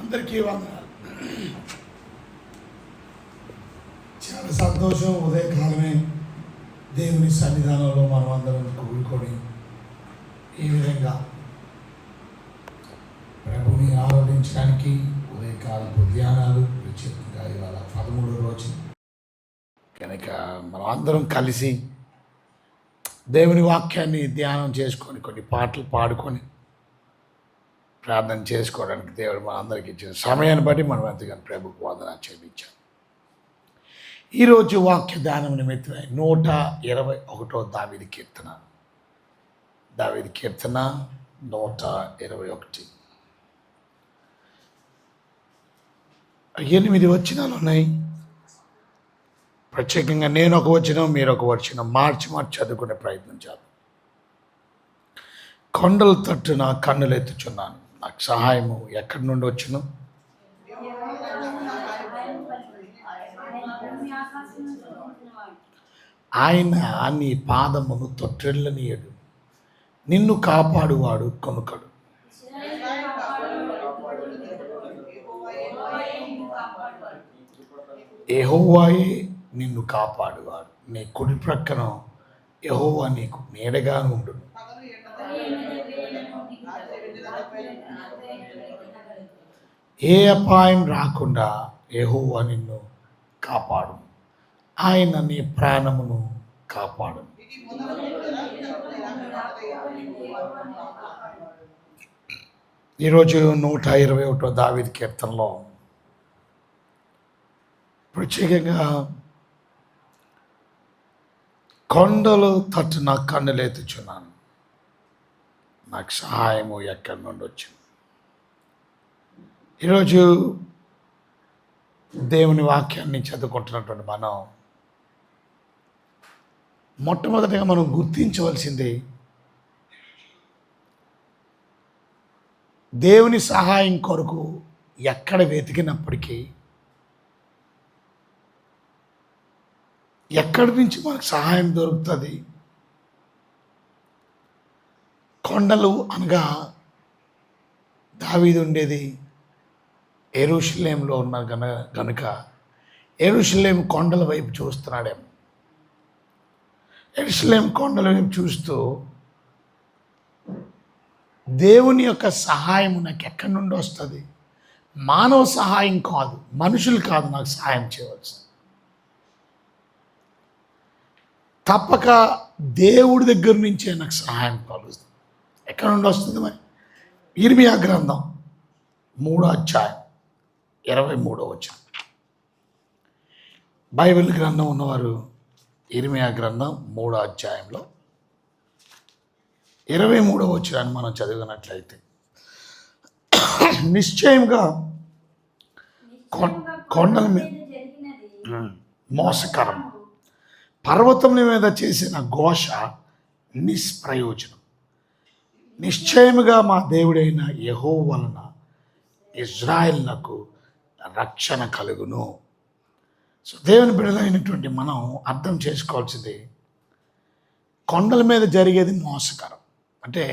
అందరికీ వందనాలు. చాలా సంతోషం. ఉదయకాలమే దేవుని సన్నిధానంలో మనం అందరం కూడుకొని ఈ విధంగా ప్రభుని ఆరాధించడానికి ఉదయకాలపు ధ్యానాలు ప్రత్యేకంగా ఇవాళ 13వ రోజు కనుక మనం అందరం కలిసి దేవుని వాక్యాన్ని ధ్యానం చేసుకొని కొన్ని పాటలు పాడుకొని ప్రార్థన చేసుకోవడానికి దేవుడు మన అందరికీ ఇచ్చిన సమయాన్ని బట్టి మనం ఎంతగానో ప్రభుకు వందన చెల్లించాం. ఈరోజు వాక్య ధ్యానం నిమిత్తమై 121 దావీదు కీర్తన 121. 8 వచనాలు ఉన్నాయి. ప్రత్యేకంగా నేను ఒక వచనం, మీరు ఒక వచనం మార్చి చదువుకునే ప్రయత్నం చేద్దాం. కొండల తట్టు నా కన్నులు ఎత్తుచున్నాను, నాకు సహాయము ఎక్కడి నుండి వచ్చును? ఆయన నీ పాదమును తొట్టిల్లనీయడు, నిన్ను కాపాడువాడు కొనుకడు. యెహోవాయే నిన్ను కాపాడువాడు, నీ కుడి ప్రక్కన యెహోవా నీకు నీడగా ఉండును. ఏ అపాయం రాకుండా యెహోవా నిన్ను కాపాడు, ఆయన నీ ప్రాణమును కాపాడు. ఈరోజు 121 దావీదు కీర్తనలో ప్రత్యేకంగా కొండలు తట్టు నా కన్నులు ఎత్తుచున్నాను, నాకు సహాయము ఎక్కడి నుండి వచ్చింది. ఈరోజు దేవుని వాక్యాన్ని చదువుకుంటున్నటువంటి మనం మొట్టమొదటిగా మనం గుర్తించవలసింది, దేవుని సహాయం కొరకు ఎక్కడ వెతికినప్పటికీ ఎక్కడి నుంచి మనకు సహాయం దొరుకుతుంది? కొండలు అనగా దావీదు ఉండేది యెరూషలేములో ఉన్న గనుక యెరూషలేము కొండల వైపు చూస్తున్నాడేమో. యెరూషలేము కొండల వైపు చూస్తూ దేవుని యొక్క సహాయం నాకు ఎక్కడి నుండి వస్తుంది? మానవ సహాయం కాదు, మనుషులు కాదు నాకు సహాయం చేయవలసింది, తప్పక దేవుడి దగ్గర నుంచే నాకు సహాయం కలుగుతుంది. ఎక్కడి నుండి వస్తుంది మరి? ఇర్మియా గ్రంథం 3:23. బైబిల్ గ్రంథం ఉన్నవారు ఇర్మియా గ్రంథం 3:23 మనం చదివినట్లయితే, నిశ్చయంగా కొండల మీద మోసకరం, పర్వతముల మీద చేసిన ఘోష నిష్ప్రయోజనం. నిశ్చయముగా మా దేవుడైన యెహోవా వలన ఇజ్రాయెలునకు రక్షణ కలుగును. సో దేవుని బిడ్డలైనటువంటి మనం అర్థం చేసుకోవాల్సింది, కొండల మీద జరిగేది మోసకరం. అంటే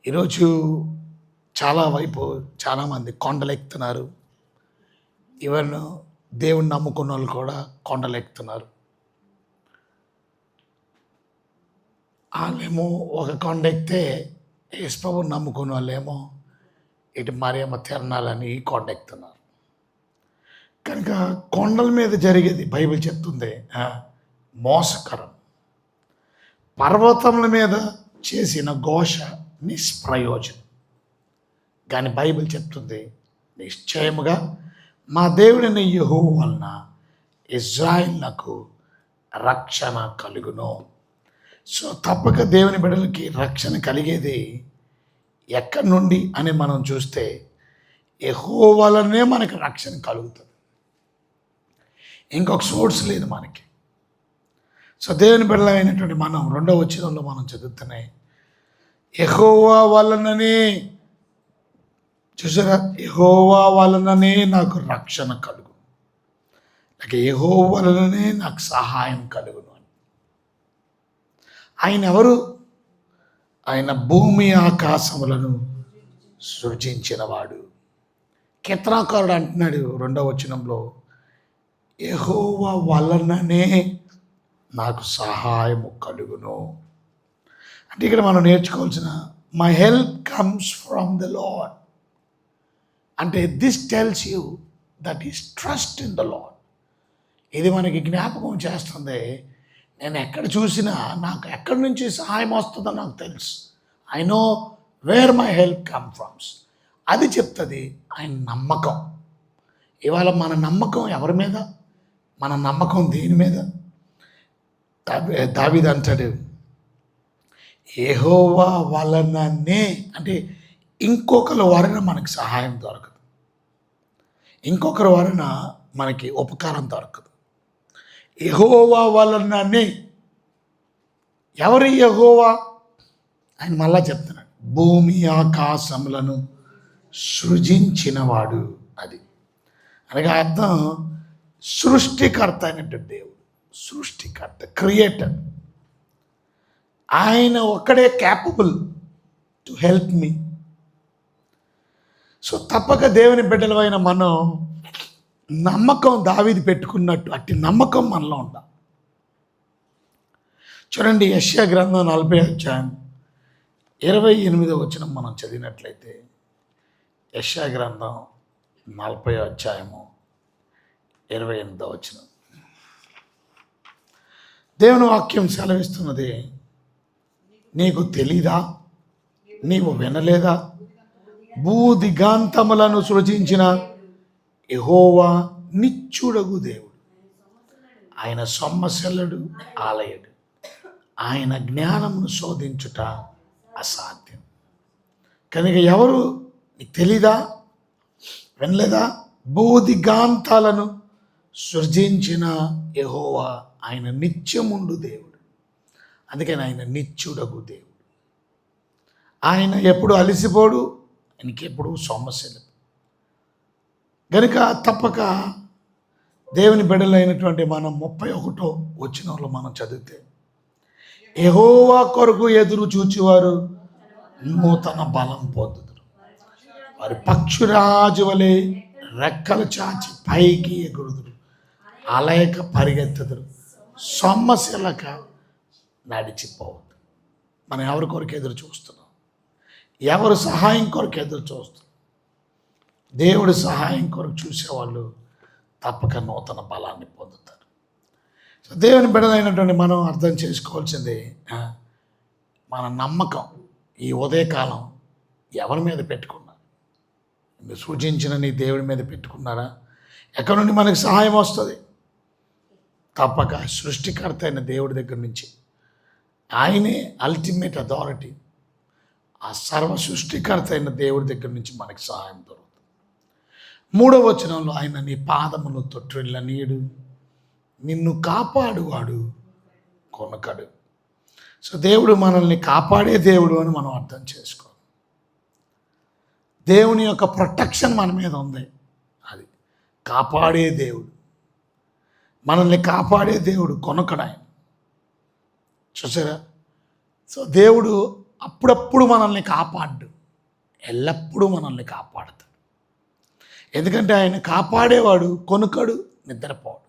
ఈరోజు చాలామంది కొండలు ఎక్కుతున్నారు. ఈవెన్ దేవుణ్ణి నమ్ముకున్న వాళ్ళు కూడా కొండలు ఎక్కుతున్నారు. వాళ్ళేమో ఒక కొండ ఎక్కితే యేసుప్రభుని నమ్ముకున్న వాళ్ళేమో ఇటు మరియమ్మ తిరణాలని ఈ కొండ ఎక్కుతున్నారు. కనుక కొండల మీద జరిగేది బైబిల్ చెప్తుంది మోసకరం, పర్వతముల మీద చేసిన ఘోష నిష్ప్రయోజనం. కానీ బైబిల్ చెప్తుంది, నిశ్చయముగా మా దేవుడైన యెహోవా వలన ఇజ్రాయెలునకు రక్షణ కలుగును. సో తప్పక దేవుని బిడ్డలకి రక్షణ కలిగేది ఎక్కడి నుండి అని మనం చూస్తే యెహోవా వలనే మనకు రక్షణ కలుగుతుంది, ఇంకొక సోర్స్ లేదు మనకి. సో దేవుని బిడ్డలైనటువంటి మనం 2వ వచనంలో మనం చదువుతున్నాయి, యెహోవా వలననే, చూసారా, యెహోవా వలననే నాకు రక్షణ కలుగు, లేక యెహోవా వలననే నాకు సహాయం కలుగును. ఆయన ఎవరు? ఆయన భూమి ఆకాశములను సృజించినవాడు, కీర్తనాకారుడు అంటున్నాడు 2వ వచనంలో, యెహోవా వలననే నాకు సహాయము కలుగును. అంటే ఇక్కడ మనం నేర్చుకోవాల్సిన, my help comes from the Lord. అంటే this tells you that is trust in the Lord. ఇది మనకి జ్ఞాపకం చేస్తుంది, నేను ఎక్కడ చూసినా నాకు ఎక్కడి నుంచి సహాయం వస్తుందో నాకు తెలుసు. I know where my help come from. అది చెప్తుంది ఆయన నమ్మకం. ఇవాళ మన నమ్మకం ఎవరి మీద? మన నమ్మకం దేని మీద? దావీదు అంటాడు, యెహోవా వలననే. అంటే ఇంకొకరి వలన మనకి సహాయం దొరకదు, ఇంకొకరి వలన మనకి ఉపకారం దొరకదు. యెహోవా వలననే. ఎవరు యెహోవా? ఆయన మళ్ళా చెప్తున్నాడు, భూమి ఆకాశములను సృజించినవాడు. అది అనగా అర్థం సృష్టికర్త అయినట్టు దేవుడు, సృష్టికర్త, క్రియేటర్. ఆయన ఒక్కడే capable to help me. So తప్పక దేవుని బిడ్డలమైన మనం నమ్మకం దావీదు పెట్టుకున్నట్టు అట్టి నమ్మకం మనలో ఉండాలి. చూడండి, యెషయా గ్రంథం 40వ అధ్యాయం 28వ వచనం మనం చదివినట్లయితే, యెషయా గ్రంథం 40వ అధ్యాయము 28వ వచనం, దేవుని వాక్యం సెలవిస్తున్నది, నీకు తెలీదా? నీవు వినలేదా? భూదిగాంతములను సృజించిన యెహోవా నిత్యుడగు దేవుడు, ఆయన సొమ్మశెల్లడు, ఆలయుడు, ఆయన జ్ఞానమును శోధించుట అసాధ్యం. కనుక ఎవరు? నీకు తెలీదా? వినలేదా? భూదిగాంతాలను సృజించిన యెహోవా ఆయన నిత్యముండు దేవుడు. అందుకని ఆయన నిత్యుడగు దేవుడు. ఆయన ఎప్పుడు అలసిపోడు, ఆయనకి ఎప్పుడు సొమ్మశెలడు. గనుక తప్పక దేవుని బిడ్డలైనటువంటి మనం 31వ వచనంలో మనం చదివితే, యెహోవా కొరకు ఎదురు చూచువారు నూతన బలం పొందుదురు, వారి పక్షురాజు వలె రెక్కలు చాచి పైకి ఎగురుదురు, అలయక పరిగెత్తుదురు, సొమ్మశిలక నడిచిపోవద్దు. మనం ఎవరి కొరకు ఎదురు చూస్తున్నాం? ఎవరు సహాయం కొరకు ఎదురు చూస్తున్నాం? దేవుడి సహాయం కొరకు చూసేవాళ్ళు తప్పక నూతన బలాన్ని పొందుతారు. సో దేవుని బిడ్డలైనటువంటి మనం అర్థం చేసుకోవాల్సింది, మన నమ్మకం ఈ ఉదయకాలం ఎవరి మీద పెట్టుకున్నారు? మీరు సూచించిన నీ దేవుడి మీద పెట్టుకున్నారా? ఎక్కడి నుండి మనకి సహాయం వస్తుంది? తప్పక సృష్టికర్త అయిన దేవుడి దగ్గర నుంచి. ఆయనే అల్టిమేట్ అథారిటీ. ఆ సర్వ సృష్టికర్త అయిన దేవుడి దగ్గర నుంచి మనకి సహాయం దొరుకుతుంది. 3వ వచనంలో, ఆయన నీ పాదమును తొట్టిల్లనీయుడు, నిన్ను కాపాడువాడు కొనకడు. సో దేవుడు మనల్ని కాపాడే దేవుడు అని మనం అర్థం చేసుకోవాలి. దేవుని యొక్క ప్రొటెక్షన్ మన మీద ఉంది. అది కాపాడే దేవుడు, మనల్ని కాపాడే దేవుడు, కొనకడు ఆయన. చూసారా? సో దేవుడు అప్పుడప్పుడు మనల్ని కాపాడు, ఎల్లప్పుడూ మనల్ని కాపాడుతాడు. ఎందుకంటే ఆయన కాపాడేవాడు, కొనుకడు, నిద్రపోడు.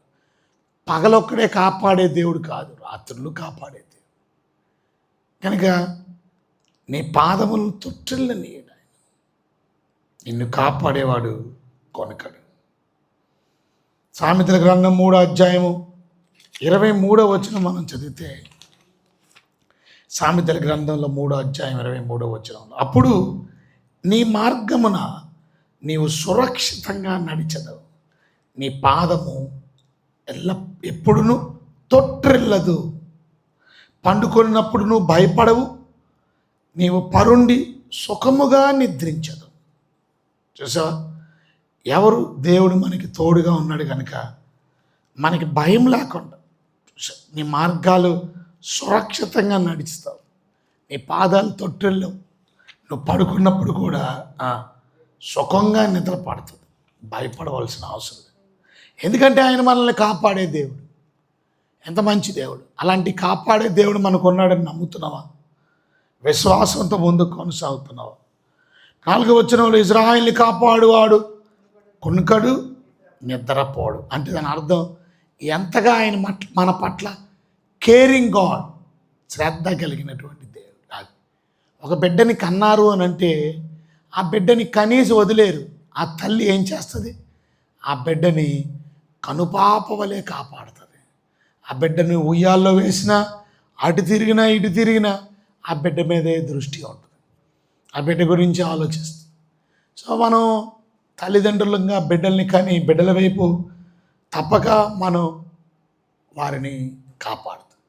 పగలొక్కడే కాపాడే దేవుడు కాదు, రాత్రులు కాపాడే దేవుడు. కనుక నీ పాదములు తొట్టిల్లనీయుడు ఆయన, నిన్ను కాపాడేవాడు కొనుకడు. సామెతల గ్రంథం 3వ అధ్యాయము 23వ వచనం మనం చదివితే, సామెతల గ్రంథంలో 3వ అధ్యాయం 23వ వచనంలో, అప్పుడు నీ మార్గమున నీవు సురక్షితంగా నడిచెదవు, నీ పాదము ఎప్పుడును తొట్టిల్లదు, పండుకొన్నప్పుడు నువ్వు భయపడవు, నీవు పరుండి సుఖముగా నిద్రించదు. చూసావా? ఎవరు? దేవుడు మనకి తోడుగా ఉన్నాడు కనుక మనకి భయం లేకుండా నీ మార్గాలు సురక్షితంగా నడుస్తావు, నీ పాదాలు తొట్టిల్లవు, నువ్వు పడుకున్నప్పుడు కూడా సుఖంగా నిద్ర పడుతుంది, భయపడవలసిన అవసరం లేదు. ఎందుకంటే ఆయన మనల్ని కాపాడే దేవుడు. ఎంత మంచి దేవుడు! అలాంటి కాపాడే దేవుడు మనకు ఉన్నాడని నమ్ముతున్నావా? విశ్వాసంతో ముందుకు కొనసాగుతున్నావా? 4వ వచనంలో, ఇజ్రాయేలుని కాపాడువాడు కొనుకడు, నిద్రపోడు. అంటే దాని అర్థం ఎంతగా ఆయన మన పట్ల కేరింగ్ గాడ్, శ్రద్ధ కలిగినటువంటి దేవుడు. అది ఒక బిడ్డని కన్నారు అని అంటే ఆ బిడ్డని కనీసి వదిలేరు. ఆ తల్లి ఏం చేస్తుంది? ఆ బిడ్డని కనుపాప వలె కాపాడుతుంది. ఆ బిడ్డని ఉయ్యాల్లో వేసినా, అటు తిరిగినా ఇటు తిరిగినా ఆ బిడ్డ మీదే దృష్టి ఉంటుంది. ఆ బిడ్డ గురించి ఆలోచిస్తుంది. సో మనం తల్లిదండ్రులంగా బిడ్డల్ని కానీ బిడ్డల వైపు తప్పక మనం వారిని కాపాడుతాం.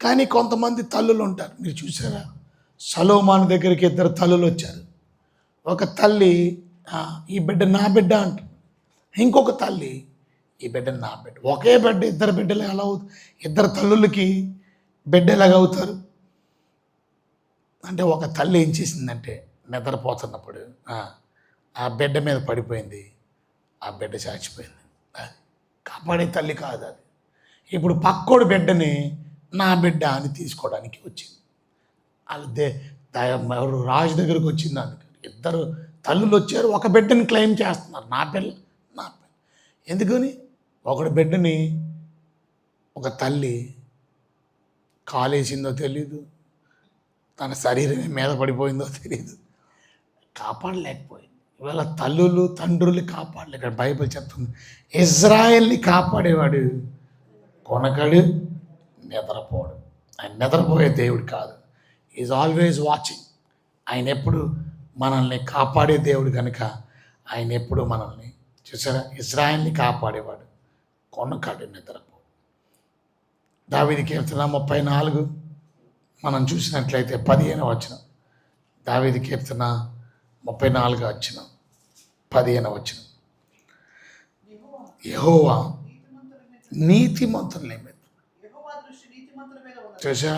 కానీ కొంతమంది తల్లులు ఉంటారు, మీరు చూసారా? సొలొమోను దగ్గరికి 2 తల్లులు వచ్చారు. ఒక తల్లి ఈ బిడ్డ నా బిడ్డ అంటుంది. ఇంకొక తల్లి ఈ బిడ్డ నా బిడ్డ. ఒకే బిడ్డ 2 బిడ్డలు ఎలా అవుతారు? 2 తల్లులకి బిడ్డ ఎలాగవుతారు అంటే, ఒక తల్లి ఏం చేసిందంటే నిద్రపోతున్నప్పుడు ఆ బిడ్డ మీద పడిపోయింది, ఆ బిడ్డ చచ్చిపోయింది. అది కాపాడే తల్లి కాదు. అది ఇప్పుడు పక్కోడి బిడ్డని నా బిడ్డ అని తీసుకోవడానికి వచ్చింది. ఎవరు రాజు దగ్గరకు వచ్చింది. అందుకని 2 తల్లులు వచ్చారు, ఒక బిడ్డని క్లెయిమ్ చేస్తున్నారు, నా పిల్ల నా పిల్ల. ఎందుకని? ఒకడి బిడ్డని ఒక తల్లి కాలేసిందో తెలీదు, తన శరీరం మీద పడిపోయిందో తెలియదు, కాపాడలేకపోయింది. ఇవాళ తల్లులు తండ్రులు కాపాడలే. ఇక్కడ బైబిల్ చెప్తుంది, ఇజ్రాయెల్ని కాపాడేవాడు కొనకడు, నిద్రపోడు. ఆయన నిద్రపోయే దేవుడు కాదు. Is always watching. ఆయన ఎప్పుడు మనల్ని కాపాడే దేవుడు కనుక ఆయన ఎప్పుడు మనల్ని, చూసారా, ఇజ్రాయెల్ని కాపాడేవాడు కొనకడు, నిద్రపోడు. దావీదు కీర్తన 34 మనం చూసినట్లయితే 15వ వచనం. దావీదు కీర్తన 34వ వచనం, 15వ వచనం. యెహోవా నీతిమంతుల మీద, చూసా,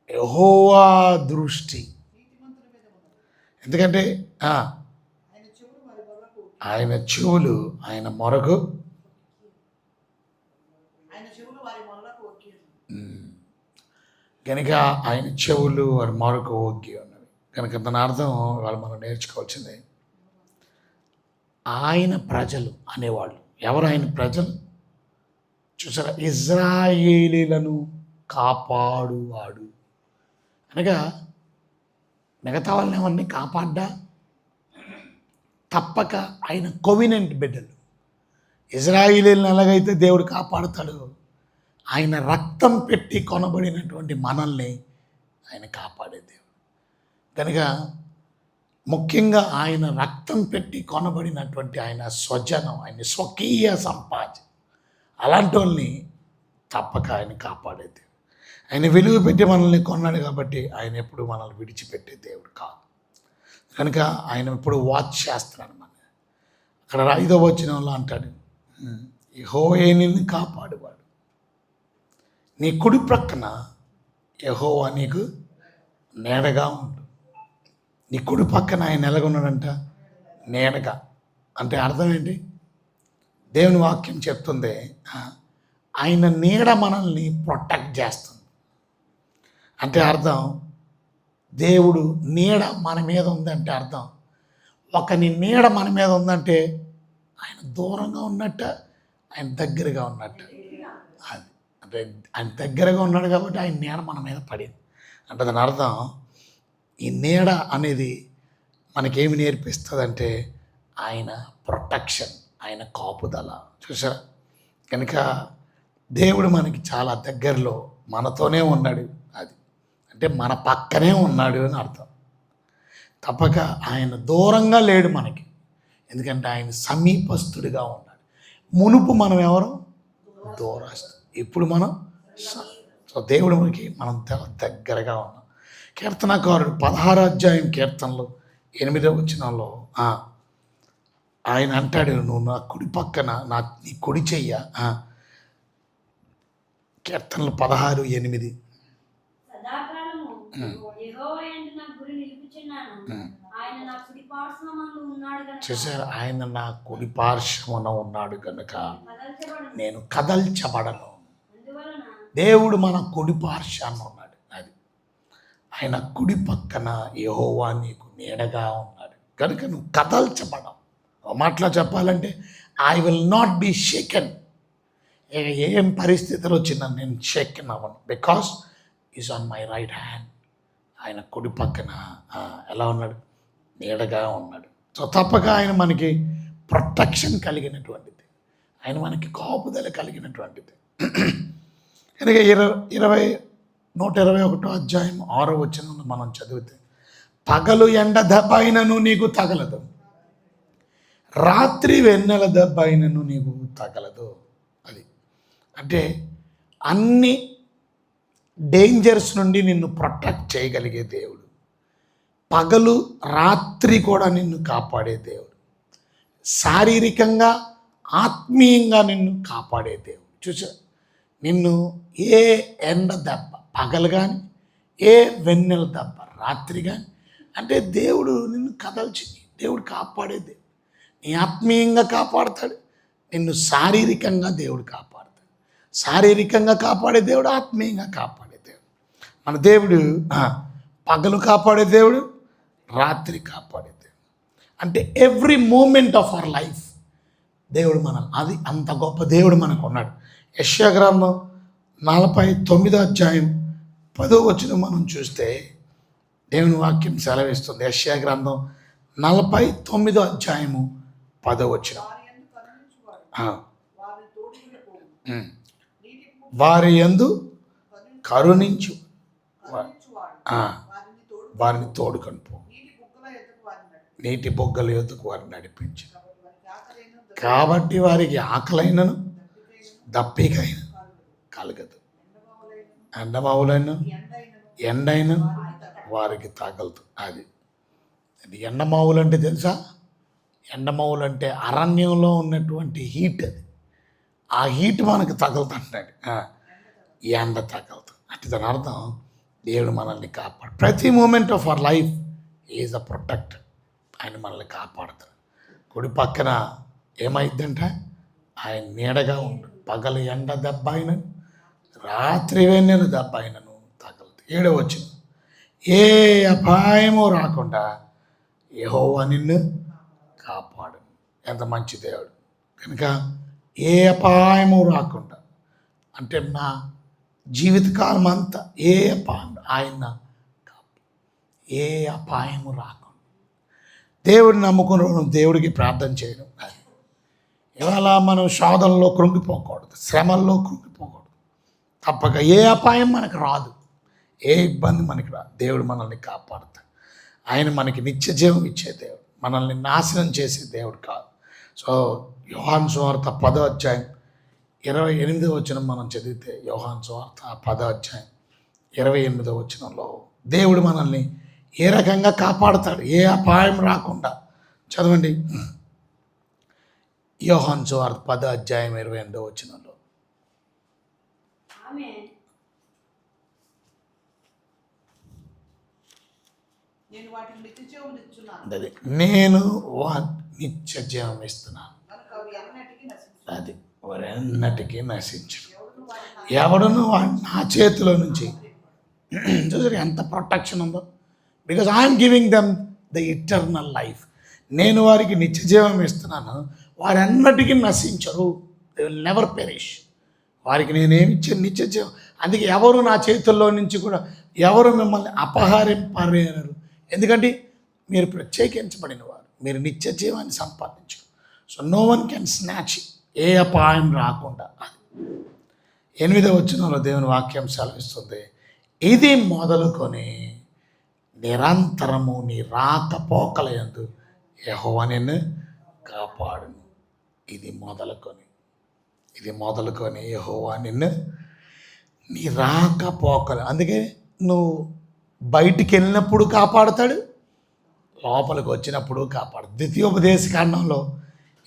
యెహోవా దృష్టి. ఎందుకంటే ఆయన చెవులు ఆయన మొరకు, కనుక ఆయన చెవులు వారి మొరకు ఒగ్గి ఉన్నవి. కనుక దాని అర్థం వాళ్ళు మనం నేర్చుకోవాల్సిందే. ఆయన ప్రజలు అనేవాళ్ళు ఎవరు? ఆయన ప్రజలు. చూసారా, ఇజ్రాయేలీలను కాపాడువాడు అనగా మిగతా వాళ్ళని ఎవరిని కాపాడ్డా తప్పక ఆయన కోవినెంట్ బిడ్డలు. ఇజ్రాయేలీలను ఎలాగైతే దేవుడు కాపాడుతాడో, ఆయన రక్తం పెట్టి కొనబడినటువంటి మనల్ని ఆయన కాపాడే దేవుడు. కనుక ముఖ్యంగా ఆయన రక్తం పెట్టి కొనబడినటువంటి ఆయన స్వజనం, ఆయన స్వకీయ సంపాదన, అలాంటి వాళ్ళని తప్పక ఆయన కాపాడే దేవుడు. ఆయన విలువ పెట్టి మనల్ని కొన్నాడు కాబట్టి ఆయన ఎప్పుడు మనల్ని విడిచిపెట్టే దేవుడు కాదు. కనుక ఆయన ఎప్పుడు వాచ్ చేస్తున్నాడు. మన అక్కడ 5వ వచనంలో అంటాడు, యెహోవా నిన్ను కాపాడువాడు, నీ కుడి ప్రక్కన యెహోవా నీకు నీడగా ఉండు. నీ కుడి పక్కన ఆయన ఎలాగున్నాడంట? నీడగా. అంటే అర్థం ఏంటి? దేవుని వాక్యం చెప్తుంది, ఆయన నీడ మనల్ని ప్రొటెక్ట్ చేస్తుంది. అంటే అర్థం, దేవుడు నీడ మన మీద ఉందంటే అర్థం, ఒకని నీడ మన మీద ఉందంటే ఆయన దూరంగా ఉన్నట్ట, ఆయన దగ్గరగా ఉన్నట్ట. అది అంటే ఆయన దగ్గరగా ఉన్నాడు కాబట్టి ఆయన నీడ మన మీద పడింది. అంటే దాని అర్థం, ఈ నీడ అనేది మనకేమి నేర్పిస్తుందంటే ఆయన ప్రొటెక్షన్, ఆయన కాపుదల. చూసారా? కనుక దేవుడు మనకి చాలా దగ్గరలో మనతోనే ఉన్నాడు. అది అంటే మన పక్కనే ఉన్నాడు అని అర్థం. తప్పక ఆయన దూరంగా లేడు మనకి, ఎందుకంటే ఆయన సమీపస్తుడిగా ఉన్నాడు. మునుపు మనం ఎవరు? దూరస్తు. ఇప్పుడు మనం సో దేవుడు మనకి మనం దగ్గరగా ఉన్నాం. కీర్తనకారుడు 16వ అధ్యాయం కీర్తనలో 8వ వచనంలో ఆయన అంటాడు, నువ్వు నా కుడి పక్కన నీ కుడి చెయ్య. కీర్తనలు 16:8. చూసారు, ఆయన నా కుడి పార్శ్వమున ఉన్నాడు కనుక నేను కదల్చబడను. దేవుడు మన కుడి పార్శ్వాన ఉన్నాడు. అది ఆయన కుడి పక్కన యెహోవా నీకు నీడగా ఉన్నాడు కనుక నువ్వు కదల్చబడవు. మాటలో చెప్పాలంటే I will not be shaken. ఏం పరిస్థితులు వచ్చినా నేను షేకెన్ అవ్వను, because is on my right hand. ఆయన కుడి పక్కన ఎలా ఉన్నాడు? నీడగా ఉన్నాడు. సో తప్పక ఆయన మనకి ప్రొటెక్షన్ కలిగినటువంటిది, ఆయన మనకి కాపుదల కలిగినటువంటిది. కనుక 121 అధ్యాయం 6వ వచనంలో మనం చదివితే, పగలు ఎండ దెబ్బ అయినను నీకు తగలదు, రాత్రి వెన్నెల దెబ్బ అయినను నీకు తగలదు. అది అంటే అన్ని డేంజర్స్ నుండి నిన్ను ప్రొటెక్ట్ చేయగలిగే దేవుడు, పగలు రాత్రి కూడా నిన్ను కాపాడే దేవుడు, శారీరకంగా ఆత్మీయంగా నిన్ను కాపాడే దేవుడు. చూసా, నిన్ను ఏ ఎండ దెబ్బ పగలు కానీ, ఏ వెన్నెల దెబ్బ రాత్రి కానీ, అంటే దేవుడు నిన్ను కదల్చింది, దేవుడు కాపాడే దేవుడు. నీ ఆత్మీయంగా కాపాడుతాడు, నిన్ను శారీరకంగా దేవుడు కాపాడుతాడు. శారీరకంగా కాపాడే దేవుడు, ఆత్మీయంగా కాపాడే దేవుడు. మన దేవుడు పగలు కాపాడే దేవుడు, రాత్రి కాపాడే దేవుడు. అంటే every moment of our life దేవుడు అది అంత గొప్ప దేవుడు మనకు ఉన్నాడు. యెషయా గ్రంథం 49వ అధ్యాయం 10వ వచనం మనం చూస్తే దేవుని వాక్యం సెలవిస్తుంది. యెషయా గ్రంథం 49వ అధ్యాయము 10వ వచనం, వారి యందు కరుణించు, వారిని తోడుకొని పో, నీటి బొగ్గల యొద్దకు వారిని నడిపించు, కాబట్టి వారికి ఆకలైనను దప్పికైన కలగదు, ఎండమావులైన ఎండైన వారికి తగలదు. అది ఎండమావులు అంటే తెలుసా? ఎండమావులు అంటే అరణ్యంలో ఉన్నటువంటి హీట్. అది ఆ హీట్ మనకు తగులుతుంటాడు, ఎండ తగలదు. అంటే దాని అర్థం దేవుడు మనల్ని కాపాడు. ప్రతి moment of our life is a protect. ఆయన మనల్ని కాపాడుతాడు. కుడి పక్కన ఏమైందంటే ఆయన నీడగా ఉండు, పగలు ఎండ దెబ్బ అయినను రాత్రి వెన్నెల దెబ్బ అయినను తగలదు. 7వ వచనం, ఏ అపాయము రాకుండా యెహోవా నిన్ను కాపాడు. ఎంత మంచి దేవుడు. కనుక ఏ అపాయము రాకుండా, అంటే నా జీవితకాలం అంతా ఏ అపాయం ఆయన ఏ అపాయము రాకుండా. దేవుడిని నమ్ముకున్న దేవుడికి ప్రార్థన చేయడం. ఇవాళ మనం శోధనలో కృంగిపోకూడదు, శ్రమల్లో కృంగిపోకూడదు. తప్పక ఏ అపాయం మనకు రాదు, ఏ ఇబ్బంది మనకి రాదు. దేవుడు మనల్ని కాపాడుతాడు. ఆయన మనకి నిత్య జీవం ఇచ్చే దేవుడు, మనల్ని నాశనం చేసే దేవుడు కాదు. సో యోహాను సువార్త 10వ అధ్యాయం 28వ వచనం మనం చదివితే, యోహాను సువార్త 10వ అధ్యాయం 28వ వచనంలో దేవుడు మనల్ని ఏ రకంగా కాపాడుతాడు, ఏ అపాయం రాకుండా. చదవండి, యోహాను సువార్త 10వ అధ్యాయం 28వ వచనంలో, నేను నిత్య జీవం ఇస్తున్నాను, అది వారెన్నటికీ నశించరు, ఎవడును నా చేతిలో నుంచి. చూసారు ఎంత ప్రొటెక్షన్ ఉందో. Because I'm giving them the eternal life. నేను వారికి నిత్య జీవం ఇస్తున్నాను, వారెన్నటికీ నశించరు. They will never perish. వారికి నేనేమి ఇచ్చాను? నిత్య జీవం. అందుకే ఎవరు నా చేతుల్లో నుంచి కూడా ఎవరు మిమ్మల్ని అపహరింపలేరు. ఎందుకంటే మీరు ప్రత్యేకించబడిన వారు, మీరు నిత్య జీవాన్ని సంపాదించరు. So no one can snatch, ఏ అపాయం రాకుండా. అది 8వ వచనంలో దేవుని వాక్యం సెలవిస్తుంది, ఇది మొదలుకొని నిరంతరము నీ రాకపోకల యందు యెహోవా నిన్ను కాపాడును. ఇది మొదలుకొని యెహోవా నిన్ను నీ రాకపోకలు. అందుకే నువ్వు బయటికి వెళ్ళినప్పుడు కాపాడుతాడు, లోపలికి వచ్చినప్పుడు కాపాడు. ద్వితీయోపదేశకాండంలో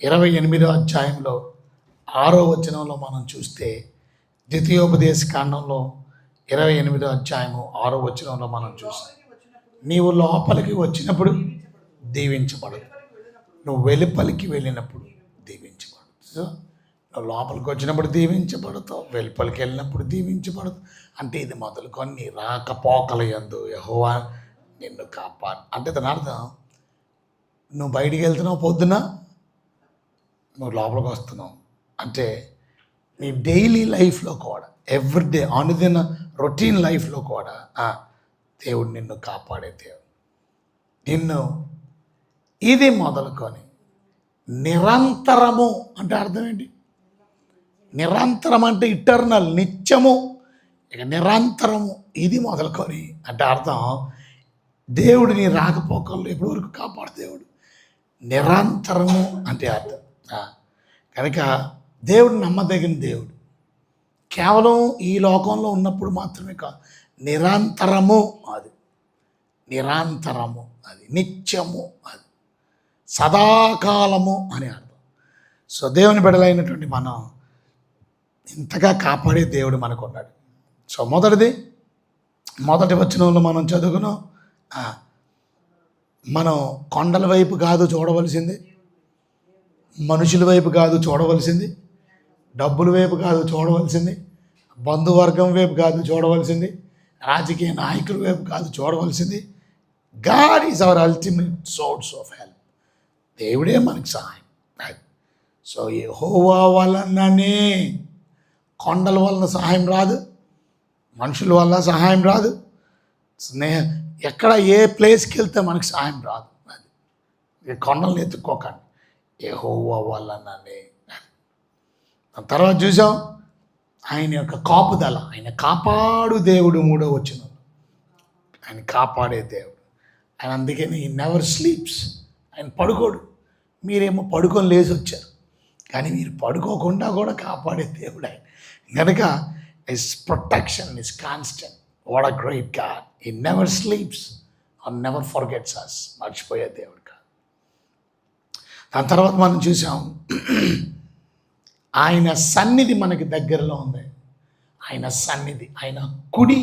28వ అధ్యాయంలో 6వ వచనంలో మనం చూస్తే, ద్వితీయోపదేశకాండంలో 28వ అధ్యాయము 6వ వచనంలో మనం చూస్తే, నీవు లోపలికి వచ్చినప్పుడు దీవించబడదు, నువ్వు వెలుపలికి వెళ్ళినప్పుడు దీవించబడదు. సో నువ్వు లోపలికి వచ్చినప్పుడు దీవించబడతావు, వెలుపలికి వెళ్ళినప్పుడు దీవించబడదు. అంటే ఇది మొదలుకొని నీ రాకపోకల యందు యెహోవా నిన్ను కాపాడు. అంటే దాని అర్థం, నువ్వు బయటికి వెళ్తున్నావు పొద్దున, నువ్వు లోపలికి వస్తున్నావు అంటే నీ డైలీ లైఫ్లో కూడా ఎవ్రీడే అనుదిన రొటీన్ లైఫ్లో కూడా దేవుడు నిన్ను కాపాడే దేవుడు. నిన్ను ఇది మొదలుకొని నిరంతరము అంటే అర్థం ఏంటి? నిరంతరం అంటే ఇటర్నల్, నిత్యము. ఇక నిరంతరము ఇది మొదలుకొని అంటే అర్థం దేవుడిని రాకపోకల్లో ఎప్పటి వరకు కాపాడు దేవుడు. నిరంతరము అంటే అర్థం. కనుక దేవుడు నమ్మదగిన దేవుడు. కేవలం ఈ లోకంలో ఉన్నప్పుడు మాత్రమే కాదు, నిరంతరము అది, నిరంతరము అది, నిత్యము అది, సదాకాలము అని అర్థం. సో దేవుని బిడ్డలైనటువంటి మనం ఇంతగా కాపాడే దేవుడు మనకు ఉన్నాడు. సో మొదటి వచనంలో మనం చదువుకున్నాం, మనం కొండల వైపు కాదు చూడవలసింది, మనుషుల వైపు కాదు చూడవలసింది, డబ్బుల వైపు కాదు చూడవలసింది, బంధువర్గం వైపు కాదు చూడవలసింది, రాజకీయ నాయకుల వైపు కాదు చూడవలసింది. God is our ultimate source of help. దేవుడే మనకి సహాయం. సో యెహోవా వలననే, కొండల వలన సహాయం రాదు, మనుషుల వల్ల సహాయం రాదు, ఎక్కడ ఏ ప్లేస్కి వెళ్తే మనకు సహాయం రాదు. అది కొండలను ఎత్తుక్కోకండి, యెహోవా వలననే. తర్వాత చూసాం ఆయన యొక్క కాపుదల, ఆయన కాపాడు దేవుడు. 3వ వచనం, ఆయన కాపాడే దేవుడు. ఆయన అందుకని ఈ నెవర్ స్లీప్స్, ఆయన పడుకోడు. మీరేమో పడుకొని లేచి వచ్చారు, కానీ మీరు పడుకోకుండా కూడా కాపాడే దేవుడు ఆయన. కనుక his protection is constant. What a great God. He never sleeps or never forgets us. మర్చిపోయే దేవుడు కాదు. దాని తర్వాత మనం చూసాం ఆయన సన్నిధి మనకి దగ్గరలో ఉంది. ఆయన సన్నిధి, ఆయన కుడి,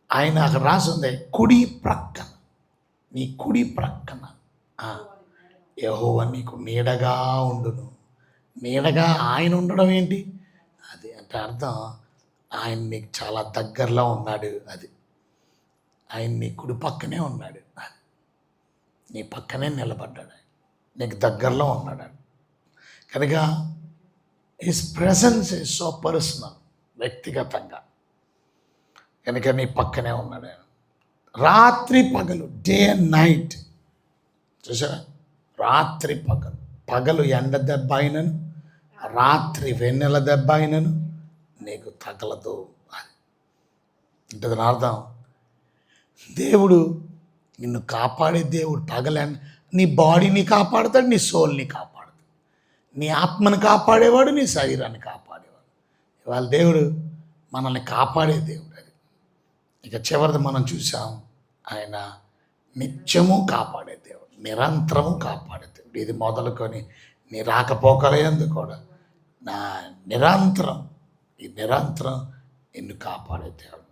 ఆయన అక్కడ రాసి ఉంది కుడి ప్రక్కన, నీ కుడి ప్రక్కన యెహోవా నీకు నీడగా ఉండును. నీడగా ఆయన ఉండడం ఏంటి? అది అంటే అర్థం ఆయన నీకు చాలా దగ్గరలో ఉన్నాడు. అది ఆయన నీ కుడి పక్కనే ఉన్నాడు, నీ పక్కనే నిలబడ్డాడు, నీకు దగ్గరలో ఉన్నాడు. కనుక his presence is so personal, వ్యక్తిగతంగా. కనుక నీ పక్కనే ఉన్నాడు. రాత్రి పగలు, డే అండ్ నైట్. చూసారా? రాత్రి పగలు, పగలు ఎండ దెబ్బ అయినను, రాత్రి వెన్నెల దెబ్బ అయినను నీకు తగలదు. అంటే దాని అర్థం దేవుడు నిన్ను కాపాడే దేవుడు. నీ బాడీని కాపాడుతాడు, నీ సోల్ని కాపాడుతాడు, నీ ఆత్మను కాపాడేవాడు, నీ శరీరాన్ని కాపాడేవాడు. ఇవాళ దేవుడు మనల్ని కాపాడే దేవుడు. అది ఇక చివరిది మనం చూసాం, ఆయన నిత్యము కాపాడే దేవుడు, నిరంతరము కాపాడే దేవుడు. ఇది మొదలుకొని నీ రాకపోకలేందు కూడా నా నిరంతరం, ఈ నిరంతరం నిన్ను కాపాడే దేవుడు.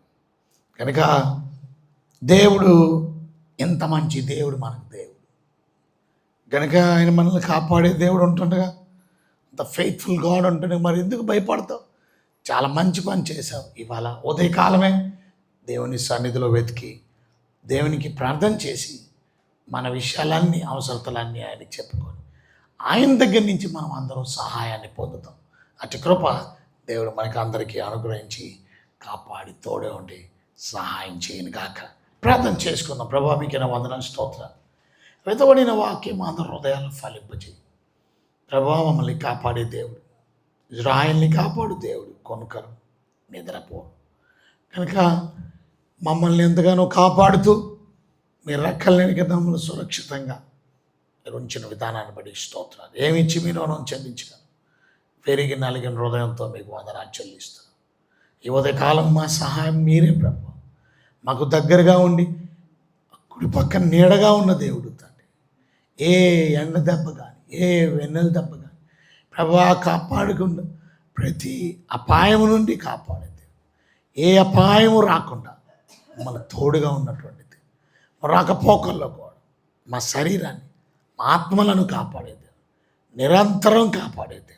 కనుక దేవుడు ఎంత మంచి దేవుడు, మనకు దేవుడు. కనుక ఆయన మనల్ని కాపాడే దేవుడు ఉంటుండగా, అంత ఫెయిత్ఫుల్ గాడ్ ఉంటుండగా మరి ఎందుకు భయపడతావు? చాలా మంచి పని చేశావు. ఇవాళ ఉదయకాలమే దేవుని సన్నిధిలో వెతికి దేవునికి ప్రార్థన చేసి మన విషయాలన్నీ, అవసరతలన్నీ ఆయనకి చెప్పుకొని ఆయన దగ్గర నుంచి మనం అందరం సహాయాన్ని పొందుతాం. అటు కృప దేవుడు మనకి అందరికీ అనుగ్రహించి కాపాడి తోడే ఉండి సహాయం చేయను గాక. ప్రార్థన చేసుకుందాం. ప్రభా మీకు నా వందనాలు, స్తోత్రాలు. వెతబడిన వాక్యం అందరి హృదయాలను ఫలింపజేయి. ప్రభా మమ్మల్ని కాపాడే దేవుడు, ఇజ్రాయల్ని కాపాడు దేవుడు, కొనుకరు నిద్రపోడు. కనుక మమ్మల్ని ఎంతగానో కాపాడుతూ మీ రెక్కలని కింద మమ్మల్ని సురక్షితంగా మీరు ఉంచిన విధానాన్ని బట్టి స్తోత్రాలు. ఏమిచ్చి మీ రుణం చెల్లించగలను. పెరిగి నలిగిన హృదయంతో మీకు వందనాలు చెల్లిస్తాను. ఈ ఉదయకాలం మా సహాయం మీరే ప్రభు. మాకు దగ్గరగా ఉండి కుడి పక్కన నీడగా ఉన్న దేవుడు తండ్రి. ఏ ఎండ దెబ్బ కానీ, ఏ వెన్నెల దెబ్బ కానీ ప్రభా కాపాడకుండా ప్రతి అపాయము నుండి కాపాడేది, ఏ అపాయము రాకుండా మన తోడుగా ఉన్నటువంటిది, రాకపోకల్లో కూడా మా శరీరాన్ని, మా ఆత్మలను కాపాడేది, నిరంతరం కాపాడేది.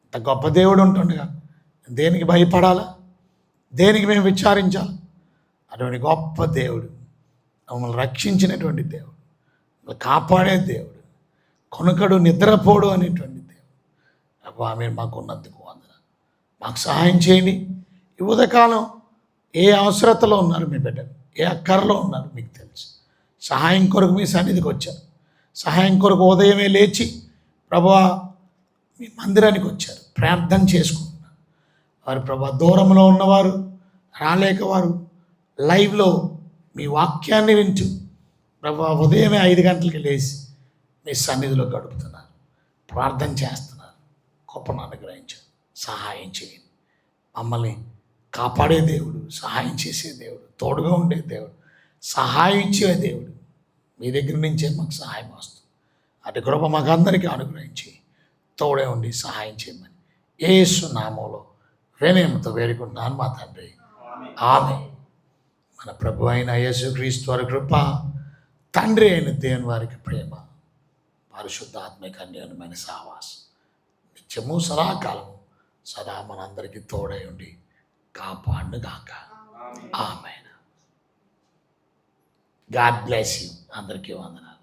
అంత గొప్ప దేవుడు ఉంటుండగా దేనికి భయపడాలా? దేనికి మేము విచారించాలి? అటువంటి గొప్ప దేవుడు, మమ్మల్ని రక్షించినటువంటి దేవుడు, మమ్మల్ని కాపాడే దేవుడు, కొనకడు నిద్రపోడు అనేటువంటి దేవుడు. ప్రభా మీరు మాకు ఉన్నందుకు వందనాలు. మాకు సహాయం చేయండి. ఈ ఉదయకాలం ఏ అవసరతలో ఉన్నారు మీ బిడ్డలు, ఏ అక్కరలో ఉన్నారు మీకు తెలుసు. సహాయం కొరకు మీ సన్నిధికి వచ్చారు. సహాయం కొరకు ఉదయమే లేచి ప్రభువా మీ మందిరానికి వచ్చారు, ప్రార్థన చేసుకుంటున్నారు. వారు ప్రభా దూరంలో ఉన్నవారు రాలేక వారు లైవ్లో మీ వాక్యాన్ని వింటూ ప్రభా ఉదయమే 5 గంటలకి లేచి మీ సన్నిధిలో గడుపుతున్నారు, ప్రార్థన చేస్తున్నారు. గొప్పను అనుగ్రహించండి, సహాయం చేయండి. మమ్మల్ని కాపాడే దేవుడు, సహాయం చేసే దేవుడు, తోడుగా ఉండే దేవుడు, సహాయం ఇచ్చే దేవుడు మీ దగ్గర నుంచే మాకు సహాయం వస్తుంది. అటు కృప మాకు అందరికీ అనుగ్రహించి తోడే ఉండి సహాయం చేయమని యేసు నామములో వినయముతో వేడుకుంటున్నాను మా తండ్రి, ఆమేన్. మన ప్రభు అయిన యేసుక్రీస్తు వారి కృప, తండ్రి అయిన దేవుని వారికి ప్రేమ, పరిశుద్ధాత్మిక అన్యోన్యమైన సహవాసం నిత్యము సదాకాలము సదా మనందరికీ తోడై ఉండి కాపాడుగాక. ఆమేన్. God bless you. అందరికీ వందనాలు.